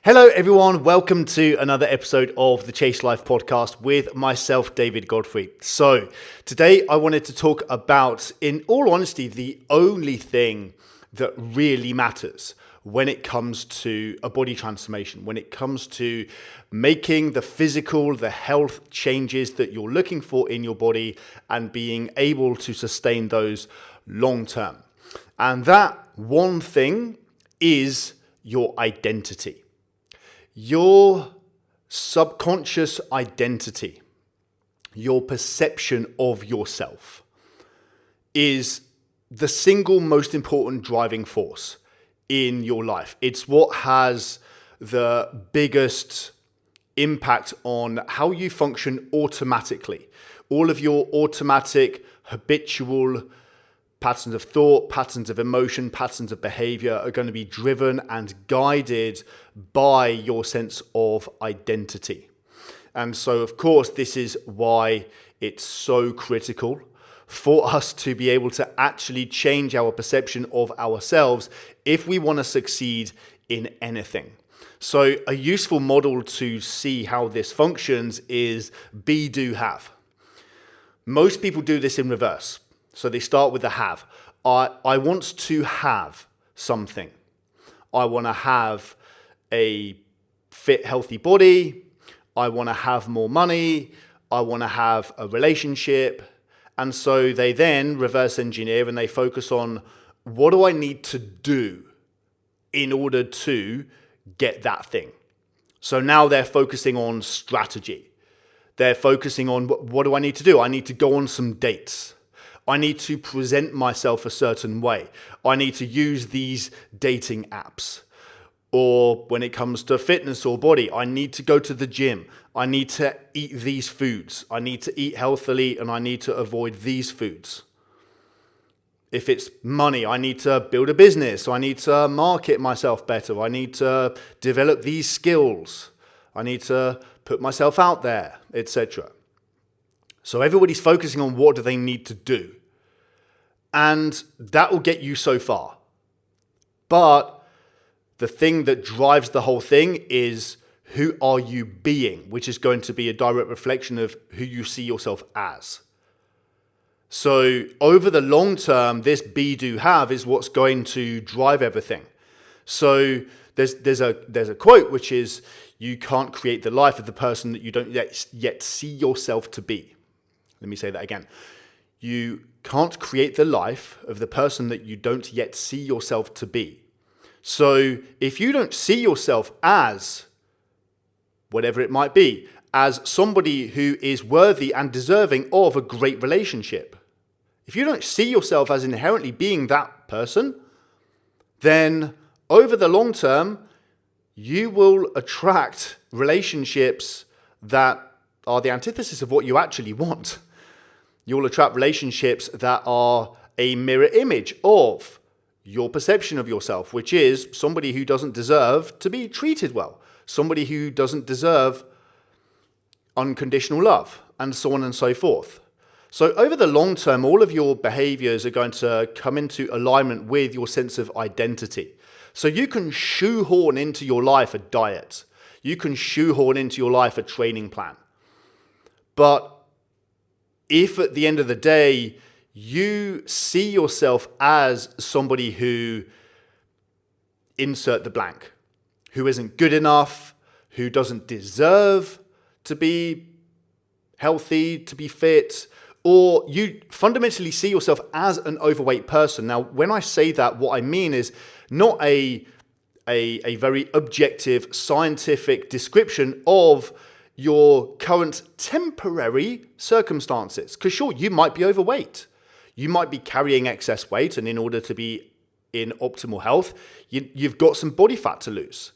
Hello everyone, welcome to another episode of the Chase Life podcast with myself, David Godfrey. So today I wanted to talk about, in all honesty, the only thing that really matters when it comes to a body transformation, when it comes to making the physical, the health changes that you're looking for in your body and being able to sustain those long term. And that one thing is your identity. Your subconscious identity, your perception of yourself, is the single most important driving force in your life. It's what has the biggest impact on how you function automatically. All of your automatic, habitual patterns of thought, patterns of emotion, patterns of behavior are going to be driven and guided by your sense of identity. And so, of course, this is why it's so critical for us to be able to actually change our perception of ourselves if we want to succeed in anything. So a useful model to see how this functions is be, do, have. Most people do this in reverse. So they start with the have. I want to have something. I want to have a fit, healthy body. I want to have more money. I want to have a relationship. And so they then reverse engineer and they focus on, what do I need to do in order to get that thing? So now they're focusing on strategy. They're focusing on, what do I need to do? I need to go on some dates. I need to present myself a certain way. I need to use these dating apps. Or when it comes to fitness or body, I need to go to the gym. I need to eat these foods. I need to eat healthily and I need to avoid these foods. If it's money, I need to build a business. I need to market myself better. I need to develop these skills. I need to put myself out there, etc. So everybody's focusing on what do they need to do. And that will get you so far. But the thing that drives the whole thing is, who are you being? Which is going to be a direct reflection of who you see yourself as. So over the long term, this be, do, have is what's going to drive everything. So there's a quote which is, you can't create the life of the person that you don't yet see yourself to be. Let me say that again. You can't create the life of the person that you don't yet see yourself to be. So if you don't see yourself as whatever it might be, as somebody who is worthy and deserving of a great relationship, if you don't see yourself as inherently being that person, then over the long term, you will attract relationships that are the antithesis of what you actually want. You'll attract relationships that are a mirror image of your perception of yourself, which is somebody who doesn't deserve to be treated well, somebody who doesn't deserve unconditional love, and so on and so forth. So over the long term, all of your behaviors are going to come into alignment with your sense of identity. So you can shoehorn into your life a diet. You can shoehorn into your life a training plan. But if at the end of the day, you see yourself as somebody who, insert the blank, who isn't good enough, who doesn't deserve to be healthy, to be fit, or you fundamentally see yourself as an overweight person. Now, when I say that, what I mean is not a very objective scientific description of your current temporary circumstances. Because sure, you might be overweight. You might be carrying excess weight, and in order to be in optimal health, you've got some body fat to lose.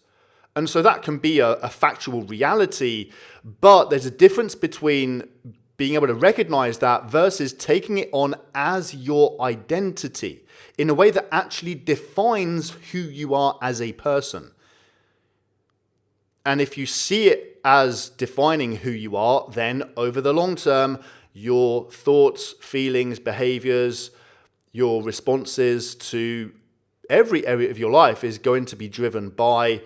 And so that can be a factual reality, but there's a difference between being able to recognize that versus taking it on as your identity in a way that actually defines who you are as a person. And if you see it as defining who you are, then over the long term, your thoughts, feelings, behaviors, your responses to every area of your life is going to be driven by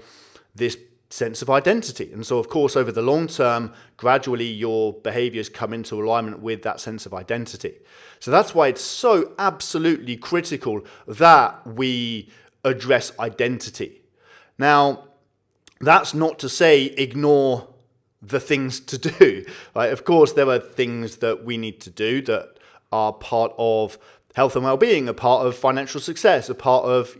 this sense of identity. And so, of course, over the long term, gradually your behaviors come into alignment with that sense of identity. So that's why it's so absolutely critical that we address identity. Now, that's not to say ignore the things to do. Right? Of course, there are things that we need to do that are part of health and well-being, a part of financial success, a part of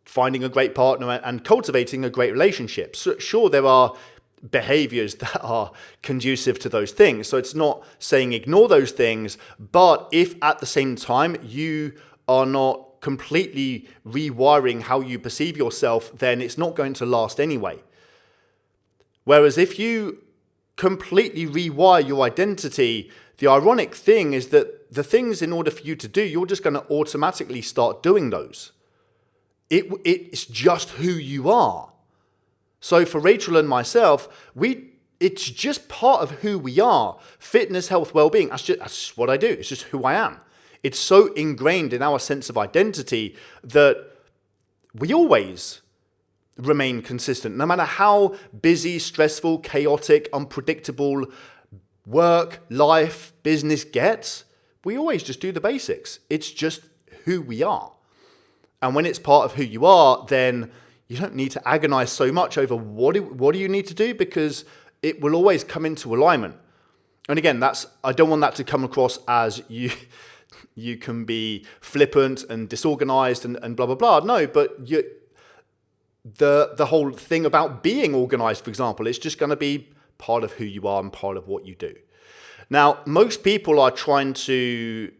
finding a great partner and cultivating a great relationship. So, sure, there are behaviors that are conducive to those things. So it's not saying ignore those things, but if at the same time you are not completely rewiring how you perceive yourself, then it's not going to last anyway. Whereas if you completely rewire your identity, the ironic thing is that the things in order for you to do, you're just going to automatically start doing those. It's just who you are. So for Rachel and myself, it's just part of who we are. Fitness, health, well-being, that's just what I do. It's just who I am. It's so ingrained in our sense of identity that we always remain consistent. No matter how busy, stressful, chaotic, unpredictable work, life, business gets, we always just do the basics. It's just who we are. And when it's part of who you are, then you don't need to agonize so much over what do you need to do, because it will always come into alignment. And again, I don't want that to come across as you can be flippant and disorganized and blah, blah, blah. No, but the whole thing about being organized, for example, it's just going to be part of who you are and part of what you do. Now, most people are trying to,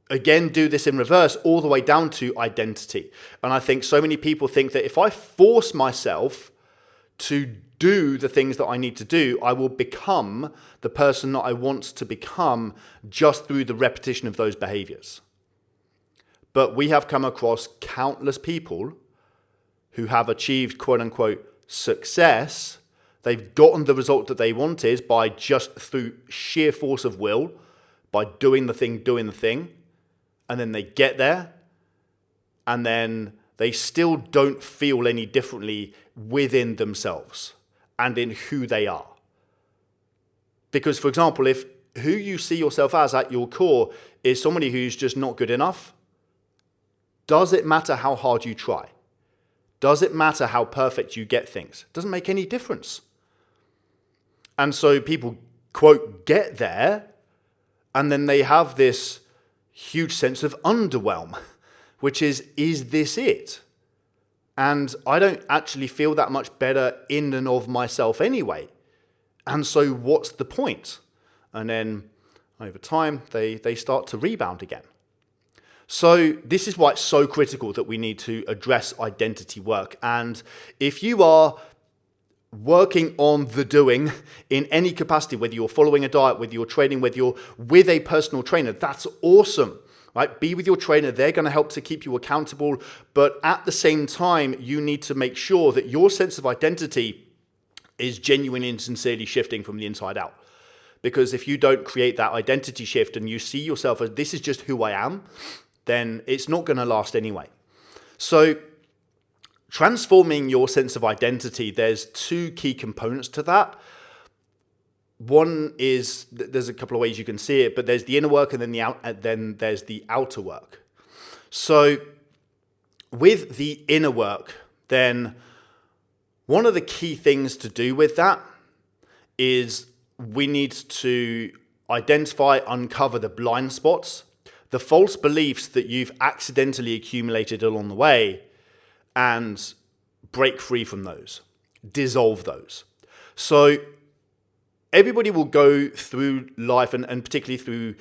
again, do this in reverse all the way down to identity. And I think so many people think that if I force myself to do the things that I need to do, I will become the person that I want to become just through the repetition of those behaviors. But we have come across countless people who have achieved quote unquote success. They've gotten the result that they wanted by just through sheer force of will, by doing the thing. And then they get there, and then they still don't feel any differently within themselves and in who they are. Because, for example, if who you see yourself as at your core is somebody who's just not good enough, does it matter how hard you try? Does it matter how perfect you get things? It doesn't make any difference. And so people, quote, get there, and then they have this huge sense of underwhelm, which is this it? And I don't actually feel that much better in and of myself anyway. And so what's the point? And then over time, they start to rebound again. So this is why it's so critical that we need to address identity work. And if you are working on the doing in any capacity, whether you're following a diet, whether you're training, whether you're with a personal trainer, that's awesome, right? Be with your trainer. They're going to help to keep you accountable. But at the same time, you need to make sure that your sense of identity is genuinely and sincerely shifting from the inside out. Because if you don't create that identity shift and you see yourself as this is just who I am, then it's not going to last anyway. So transforming your sense of identity, there's two key components to that. One is, there's a couple of ways you can see it, but there's the inner work and then there's the outer work. So with the inner work, then one of the key things to do with that is we need to identify, uncover the blind spots, the false beliefs that you've accidentally accumulated along the way, and break free from those, dissolve those. So everybody will go through life, and particularly through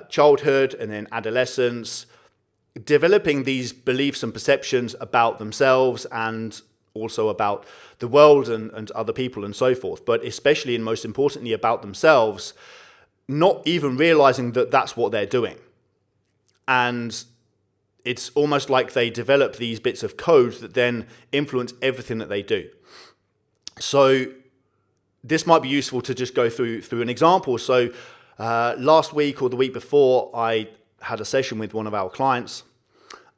childhood and then adolescence, developing these beliefs and perceptions about themselves and also about the world and other people and so forth, but especially and most importantly about themselves, not even realizing that that's what they're doing. And it's almost like they develop these bits of code that then influence everything that they do. So this might be useful to just go through an example. So last week or the week before, I had a session with one of our clients,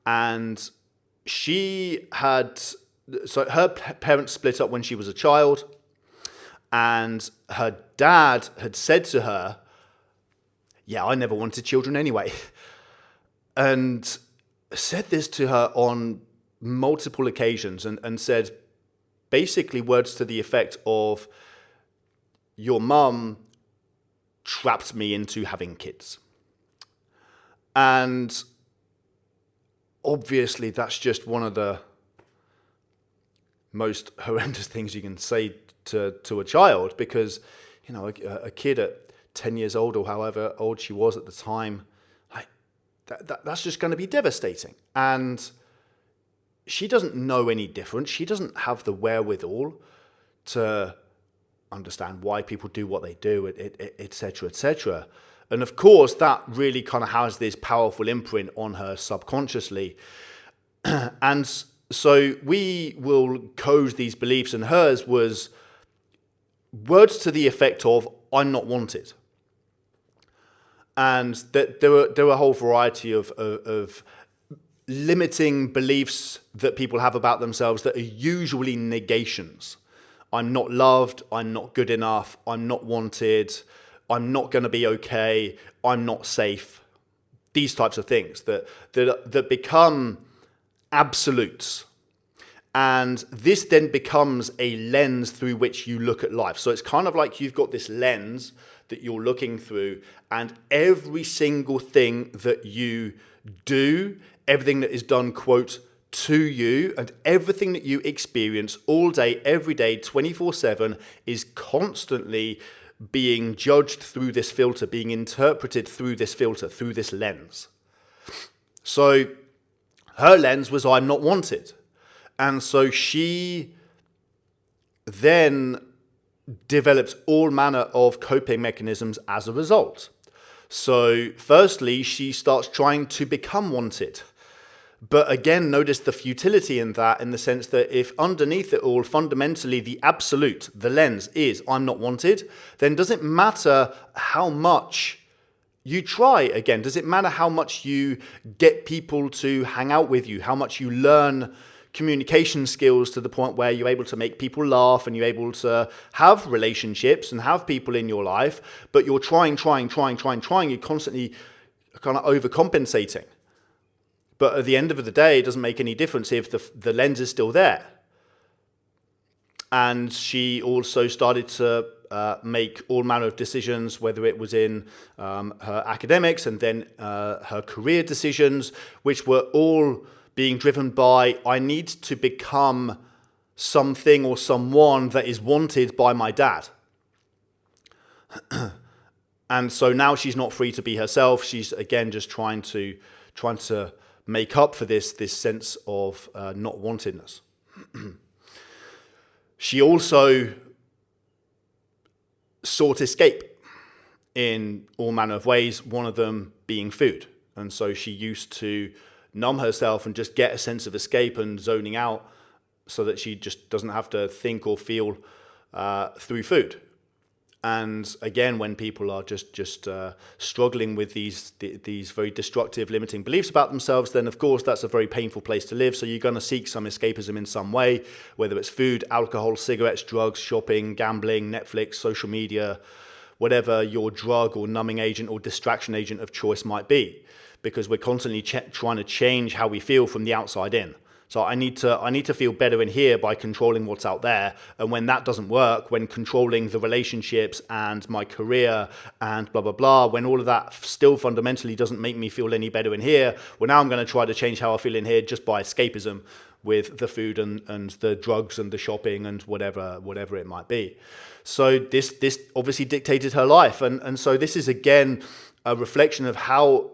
and she had so her parents split up when she was a child, and her dad had said to her, yeah, I never wanted children anyway, and said this to her on multiple occasions, and said basically words to the effect of, your mum trapped me into having kids. And obviously that's just one of the most horrendous things you can say to a child, because, you know, a kid at 10 years old or however old she was at the time, like, that's just going to be devastating. And she doesn't know any different. She doesn't have the wherewithal to understand why people do what they do, etc., etc. And of course, that really kind of has this powerful imprint on her subconsciously. And so we will code these beliefs, and hers was words to the effect of, I'm not wanted. And that there were a whole variety of limiting beliefs that people have about themselves that are usually negations. I'm not loved, I'm not good enough, I'm not wanted, I'm not going to be okay, I'm not safe. These types of things that become absolutes. And this then becomes a lens through which you look at life. So it's kind of like you've got this lens that you're looking through, and every single thing that you do, everything that is done, quote, to you, and everything that you experience all day, every day, 24/7, is constantly being judged through this filter, being interpreted through this filter, through this lens. So her lens was, I'm not wanted. And so she then develops all manner of coping mechanisms as a result. So firstly, she starts trying to become wanted. But again, notice the futility in that, in the sense that if underneath it all, fundamentally, the absolute, the lens is, I'm not wanted, then does it matter how much you try again? Does it matter how much you get people to hang out with you, how much you learn communication skills to the point where you're able to make people laugh and you're able to have relationships and have people in your life, but you're trying, you're constantly kind of overcompensating. But at the end of the day, it doesn't make any difference if the lens is still there. And she also started to make all manner of decisions, whether it was in her academics and then her career decisions, which were all being driven by, I need to become something or someone that is wanted by my dad. And so now she's not free to be herself. She's again just trying to make up for this sense of not wantedness. She also sought escape in all manner of ways, one of them being food. And so she used to numb herself and just get a sense of escape and zoning out so that she just doesn't have to think or feel through food. And again, when people are just struggling with these very destructive, limiting beliefs about themselves, then of course that's a very painful place to live. So you're going to seek some escapism in some way, whether it's food, alcohol, cigarettes, drugs, shopping, gambling, Netflix, social media, whatever your drug or numbing agent or distraction agent of choice might be, because we're constantly trying to change how we feel from the outside in. So I need to feel better in here by controlling what's out there. And when that doesn't work, when controlling the relationships and my career and blah, blah, blah, when all of that still fundamentally doesn't make me feel any better in here, well, now I'm going to try to change how I feel in here just by escapism with the food and the drugs and the shopping and whatever it might be. So this obviously dictated her life. And so this is, again, a reflection of how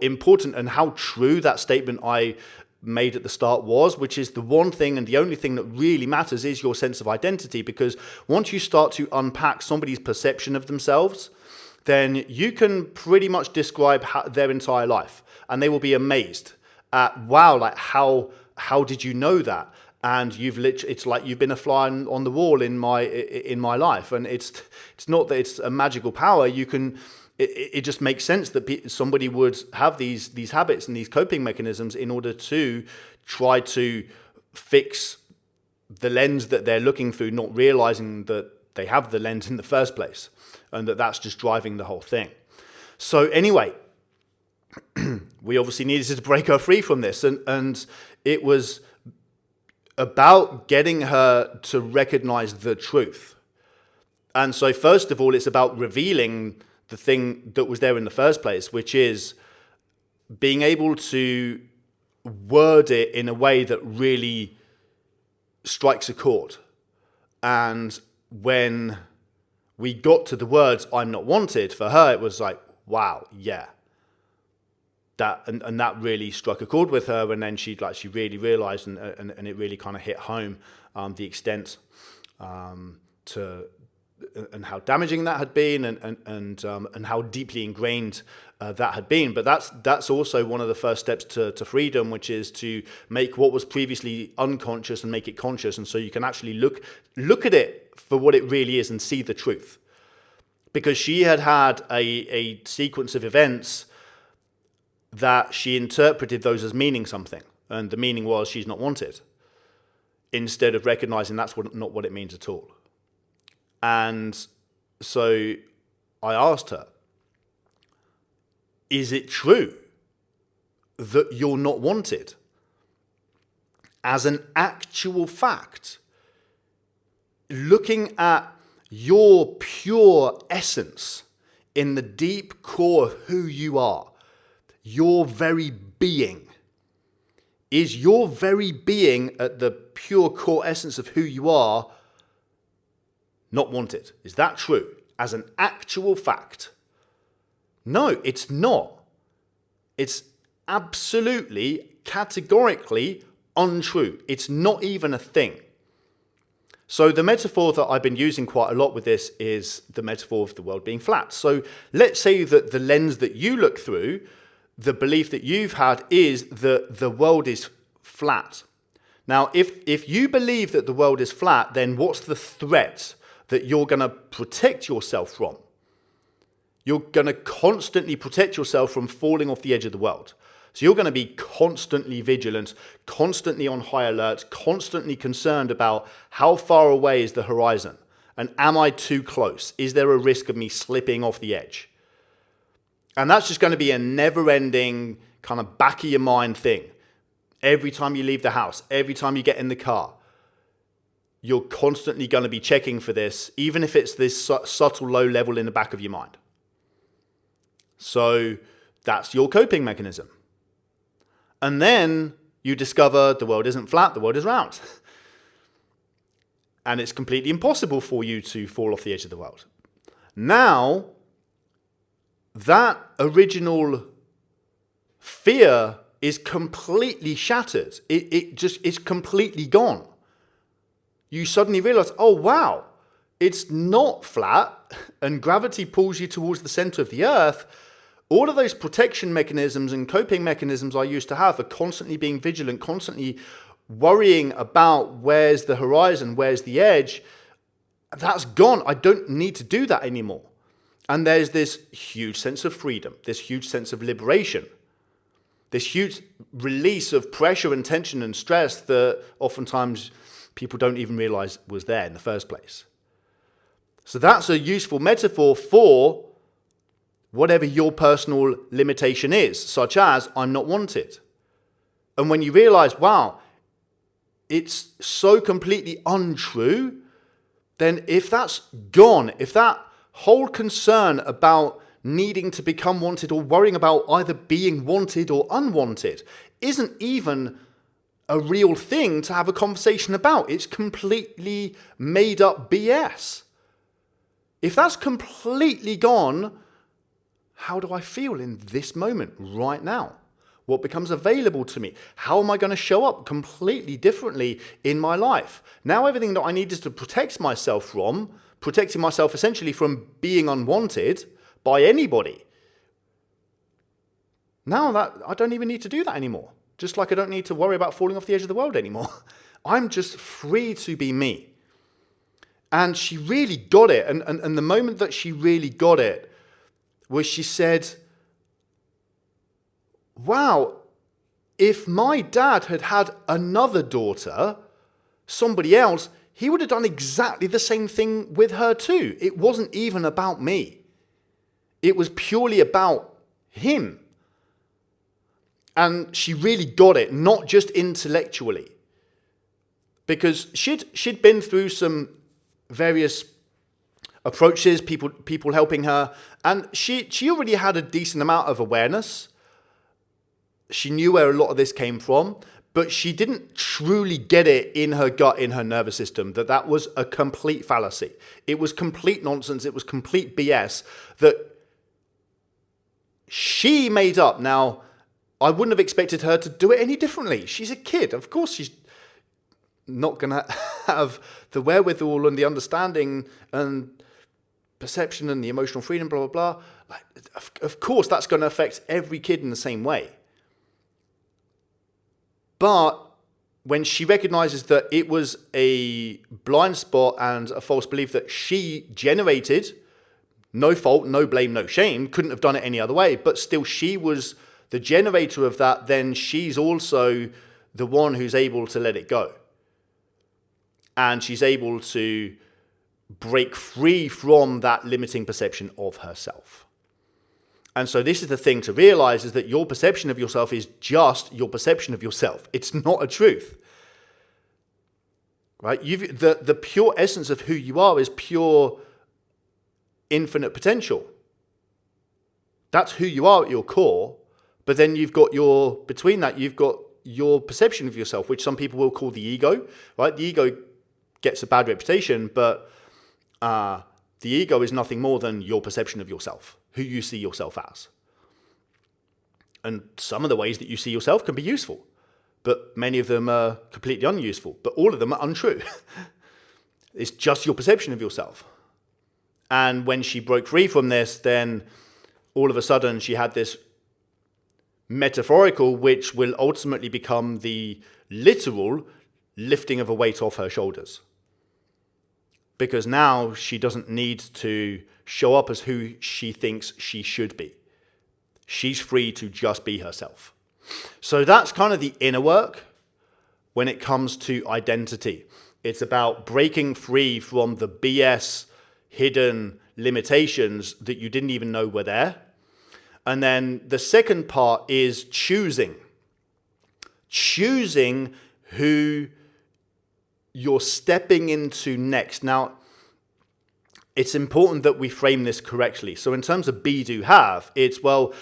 important and how true that statement I made at the start was, which is the one thing and the only thing that really matters is your sense of identity. Because once you start to unpack somebody's perception of themselves, then you can pretty much describe their entire life, and they will be amazed at, wow, like how did you know that? And it's like you've been a fly on the wall in my life. And it's not that it's a magical power. It just makes sense that somebody would have these habits and these coping mechanisms in order to try to fix the lens that they're looking through, not realizing that they have the lens in the first place, and that's just driving the whole thing. So anyway, we obviously needed to break her free from this, and it was about getting her to recognize the truth. And so first of all, it's about revealing the thing that was there in the first place, which is being able to word it in a way that really strikes a chord. And when we got to the words, "I'm not wanted," for her, it was like, wow, yeah. And that really struck a chord with her. And then she really realized, and it really kind of hit home, the extent to and how damaging that had been, and how deeply ingrained that had been. But that's also one of the first steps to freedom, which is to make what was previously unconscious and make it conscious, and so you can actually look at it for what it really is and see the truth. Because she had a sequence of events that she interpreted those as meaning something, and the meaning was she's not wanted, instead of recognizing that's not what it means at all. And so I asked her, is it true that you're not wanted? As an actual fact, looking at your pure essence in the deep core of who you are, your very being. Is your very being at the pure core essence of who you are not wanted? Is that true? As an actual fact? No, it's not. It's absolutely, categorically untrue. It's not even a thing. So the metaphor that I've been using quite a lot with this is the metaphor of the world being flat. So let's say that the lens that you look through, the belief that you've had is that the world is flat. Now, if you believe that the world is flat, then what's the threat that you're going to protect yourself from? You're going to constantly protect yourself from falling off the edge of the world. So you're going to be constantly vigilant, constantly on high alert, constantly concerned about how far away is the horizon, and am I too close? Is there a risk of me slipping off the edge? And that's just going to be a never-ending kind of back of your mind thing. Every time you leave the house, every time you get in the car, you're constantly going to be checking for this, even if it's this subtle low level in the back of your mind. So that's your coping mechanism. And then you discover the world isn't flat, the world is round. And it's completely impossible for you to fall off the edge of the world. Now, that original fear is completely shattered. It just is completely gone. You suddenly realize, oh wow, it's not flat, and gravity pulls you towards the center of the earth. All of those protection mechanisms and coping mechanisms I used to have are constantly being vigilant, constantly worrying about where's the horizon, where's the edge. That's gone. I don't need to do that anymore. And there's this huge sense of freedom, this huge sense of liberation, this huge release of pressure and tension and stress that oftentimes people don't even realize was there in the first place. So that's a useful metaphor for whatever your personal limitation is, such as I'm not wanted. And when you realize, wow, it's so completely untrue, then if that's gone, if that whole concern about needing to become wanted or worrying about either being wanted or unwanted isn't even a real thing to have a conversation about. It's completely made up BS. If that's completely gone, how do I feel in this moment right now? What becomes available to me? How am I going to show up completely differently in my life? Now everything that I need is to protect myself from, protecting myself essentially from being unwanted by anybody. Now that I don't even need to do that anymore. Just like I don't need to worry about falling off the edge of the world anymore. I'm just free to be me. And she really got it. And the moment that she really got it was she said, wow, if my dad had had another daughter, somebody else, he would have done exactly the same thing with her too. It wasn't even about me. It was purely about him. And she really got it, not just intellectually. Because she'd been through some various approaches, people helping her, and she already had a decent amount of awareness. She knew where a lot of this came from, but she didn't truly get it in her gut, in her nervous system, that was a complete fallacy. It was complete nonsense. It was complete BS that she made up. Now, I wouldn't have expected her to do it any differently. She's a kid. Of course, she's not going to have the wherewithal and the understanding and perception and the emotional freedom, blah, blah, blah. Like, of course, that's going to affect every kid in the same way. But when she recognizes that it was a blind spot and a false belief that she generated, no fault, no blame, no shame, couldn't have done it any other way, but still she was the generator of that, then she's also the one who's able to let it go. And she's able to break free from that limiting perception of herself. And so this is the thing to realize, is that your perception of yourself is just your perception of yourself. It's not a truth. Right? The pure essence of who you are is pure infinite potential. That's who you are at your core. But then you've got between that, you've got your perception of yourself, which some people will call the ego, right? The ego gets a bad reputation, but the ego is nothing more than your perception of yourself, who you see yourself as. And some of the ways that you see yourself can be useful, but many of them are completely unuseful, but all of them are untrue. It's just your perception of yourself. And when she broke free from this, then all of a sudden she had this metaphorical, which will ultimately become the literal lifting of a weight off her shoulders. Because now she doesn't need to show up as who she thinks she should be. She's free to just be herself. So that's kind of the inner work when it comes to identity. It's about breaking free from the BS hidden limitations that you didn't even know were there. And then the second part is choosing. Choosing who you're stepping into next. Now, it's important that we frame this correctly. So in terms of be, do, have, it's, well,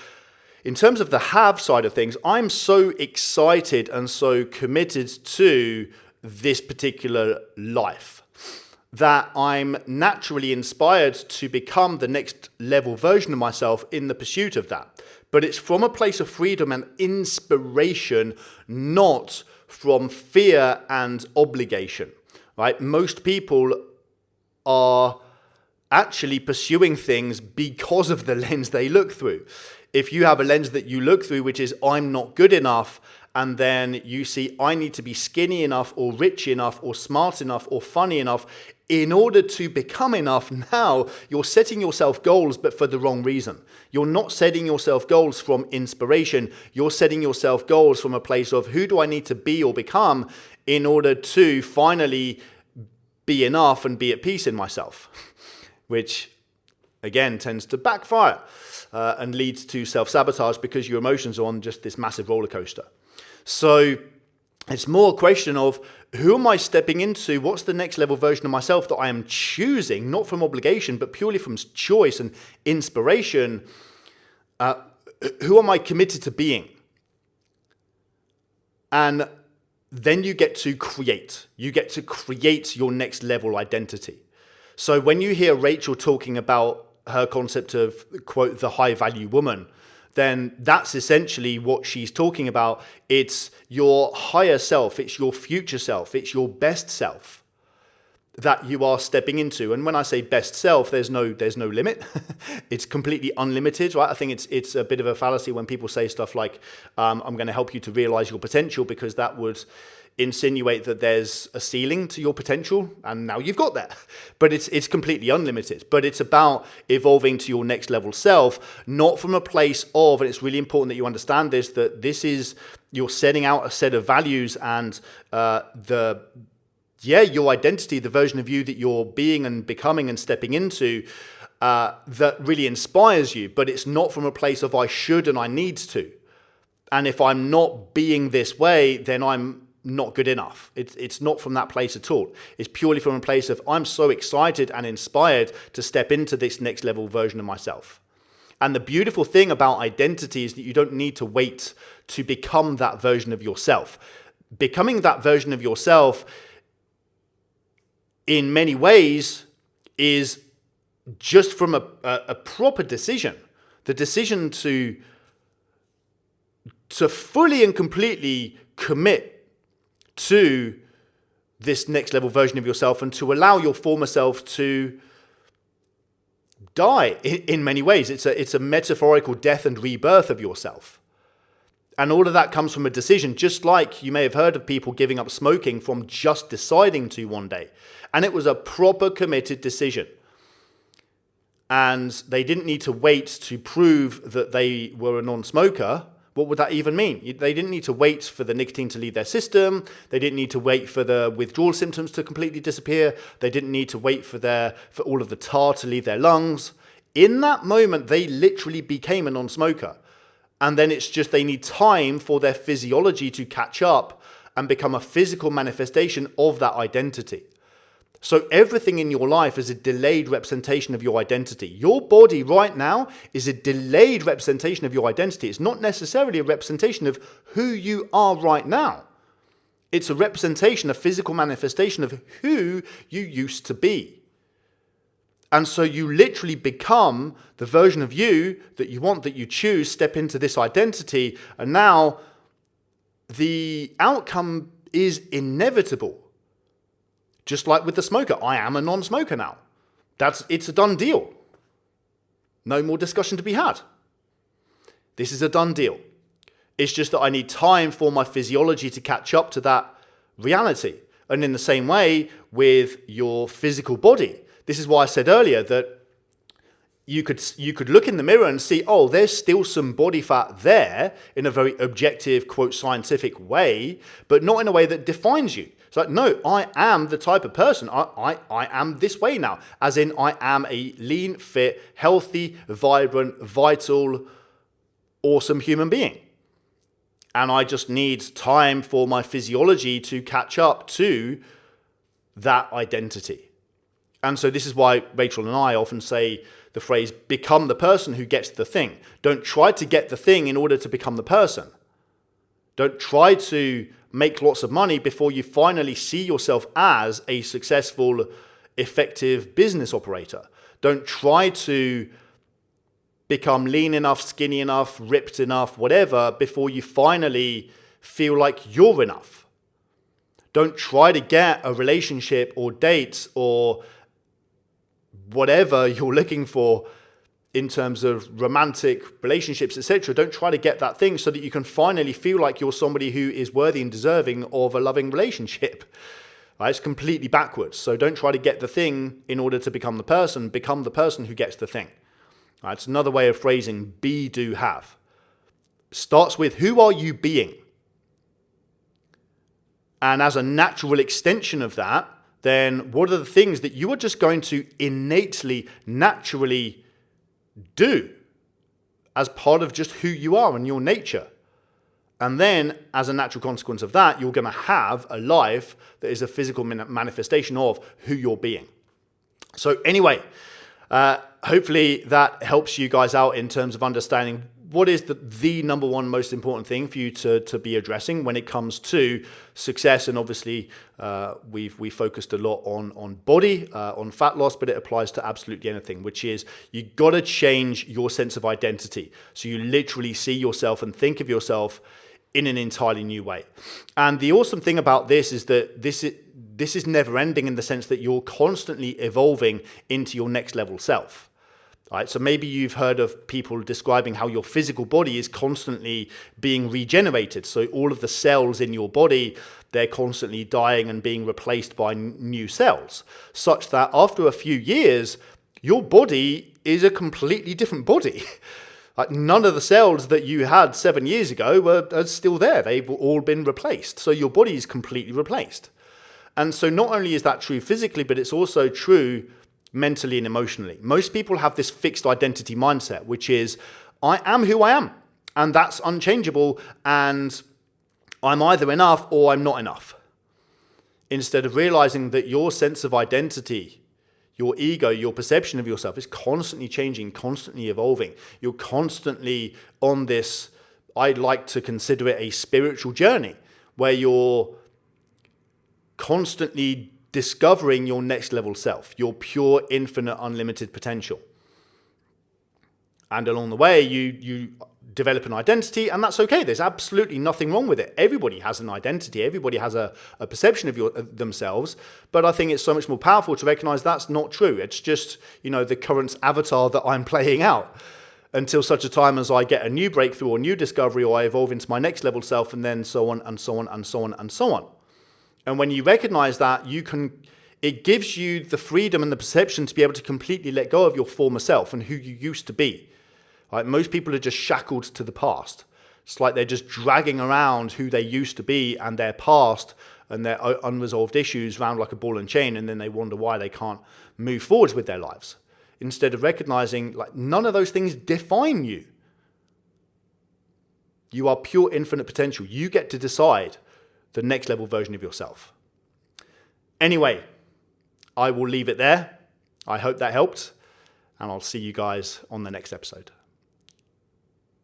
in terms of the have side of things, I'm so excited and so committed to this particular life that I'm naturally inspired to become the next level version of myself in the pursuit of that. But it's from a place of freedom and inspiration, not from fear and obligation, right? Most people are actually pursuing things because of the lens they look through. If you have a lens that you look through, which is I'm not good enough, and then you see I need to be skinny enough or rich enough or smart enough or funny enough in order to become enough, now you're setting yourself goals, but for the wrong reason. You're not setting yourself goals from inspiration. You're setting yourself goals from a place of who do I need to be or become in order to finally be enough and be at peace in myself, which again tends to backfire and leads to self-sabotage because your emotions are on just this massive roller coaster. So it's more a question of who am I stepping into? What's the next level version of myself that I am choosing, not from obligation, but purely from choice and inspiration? Who am I committed to being? And then you get to create. You get to create your next level identity. So when you hear Rachel talking about her concept of, quote, the high value woman, then that's essentially what she's talking about. It's your higher self, it's your future self, it's your best self that you are stepping into. And when I say best self, there's no limit. It's completely unlimited, right? I think it's a bit of a fallacy when people say stuff like, I'm going to help you to realize your potential, because that would insinuate that there's a ceiling to your potential, and now you've got that. But it's completely unlimited. But it's about evolving to your next level self, not from a place of, and it's really important that you understand this, that this is You're setting out a set of values and your identity, the version of you that you're being and becoming and stepping into, that really inspires you. But it's not from a place of I should and I need to. And if I'm not being this way, then I'm not good enough. It's not from that place at all. It's purely from a place of I'm so excited and inspired to step into this next level version of myself. And the beautiful thing about identity is that you don't need to wait to become that version of yourself. Becoming that version of yourself in many ways is just from a proper decision. The decision to fully and completely commit to this next level version of yourself and to allow your former self to die in many ways. It's a metaphorical death and rebirth of yourself. And all of that comes from a decision, just like you may have heard of people giving up smoking from just deciding to one day. And it was a proper committed decision. And they didn't need to wait to prove that they were a non-smoker. What would that even mean? They didn't need to wait for the nicotine to leave their system. They didn't need to wait for the withdrawal symptoms to completely disappear. They didn't need to wait for all of the tar to leave their lungs. In that moment, they literally became a non-smoker. And then it's just they need time for their physiology to catch up and become a physical manifestation of that identity. So everything in your life is a delayed representation of your identity. Your body right now is a delayed representation of your identity. It's not necessarily a representation of who you are right now. It's a representation, a physical manifestation of who you used to be. And so you literally become the version of you that you want, that you choose, step into this identity, and now the outcome is inevitable. Just like with the smoker, I am a non-smoker now. It's a done deal. No more discussion to be had. This is a done deal. It's just that I need time for my physiology to catch up to that reality. And in the same way with your physical body. This is why I said earlier that you could look in the mirror and see, oh, there's still some body fat there in a very objective, quote, scientific way, but not in a way that defines you. It's like, no, I am the type of person. I am this way now, as in I am a lean, fit, healthy, vibrant, vital, awesome human being. And I just need time for my physiology to catch up to that identity. And so this is why Rachel and I often say the phrase, become the person who gets the thing. Don't try to get the thing in order to become the person. Don't try to make lots of money before you finally see yourself as a successful, effective business operator. Don't try to become lean enough, skinny enough, ripped enough, whatever, before you finally feel like you're enough. Don't try to get a relationship or dates or whatever you're looking for in terms of romantic relationships, etc. Don't try to get that thing so that you can finally feel like you're somebody who is worthy and deserving of a loving relationship. Right? It's completely backwards. So don't try to get the thing in order to become the person who gets the thing. Right? It's another way of phrasing be, do, have. Starts with who are you being? And as a natural extension of that, then what are the things that you are just going to innately, naturally do as part of just who you are and your nature? And then as a natural consequence of that, you're going to have a life that is a physical manifestation of who you're being. So anyway, hopefully that helps you guys out in terms of understanding what is the number one most important thing for you to be addressing when it comes to success. And obviously, we focused a lot on body, on fat loss, but it applies to absolutely anything, which is you got to change your sense of identity. So you literally see yourself and think of yourself in an entirely new way. And the awesome thing about this is that this is never ending in the sense that you're constantly evolving into your next level self. Right, so maybe you've heard of people describing how your physical body is constantly being regenerated. So all of the cells in your body, they're constantly dying and being replaced by new cells, such that after a few years, your body is a completely different body. Like none of the cells that you had 7 years ago are still there. They've all been replaced. So your body is completely replaced. And so not only is that true physically, but it's also true mentally and emotionally. Most people have this fixed identity mindset, which is, I am who I am, and that's unchangeable, and I'm either enough or I'm not enough. Instead of realizing that your sense of identity, your ego, your perception of yourself is constantly changing, constantly evolving. You're constantly on this, I'd like to consider it a spiritual journey, where you're constantly discovering your next level self, your pure, infinite, unlimited potential. And along the way, you develop an identity, and that's okay. There's absolutely nothing wrong with it. Everybody has an identity. Everybody has a perception of themselves. But I think it's so much more powerful to recognize that's not true. It's just, the current avatar that I'm playing out until such a time as I get a new breakthrough or new discovery, or I evolve into my next level self, and then so on and so on and so on and so on. And when you recognize that, it gives you the freedom and the perception to be able to completely let go of your former self and who you used to be. Like most people are just shackled to the past. It's like they're just dragging around who they used to be and their past and their unresolved issues around like a ball and chain, and then they wonder why they can't move forwards with their lives. Instead of recognizing like none of those things define you. You are pure infinite potential. You get to decide the next level version of yourself. Anyway, I will leave it there. I hope that helped, and I'll see you guys on the next episode.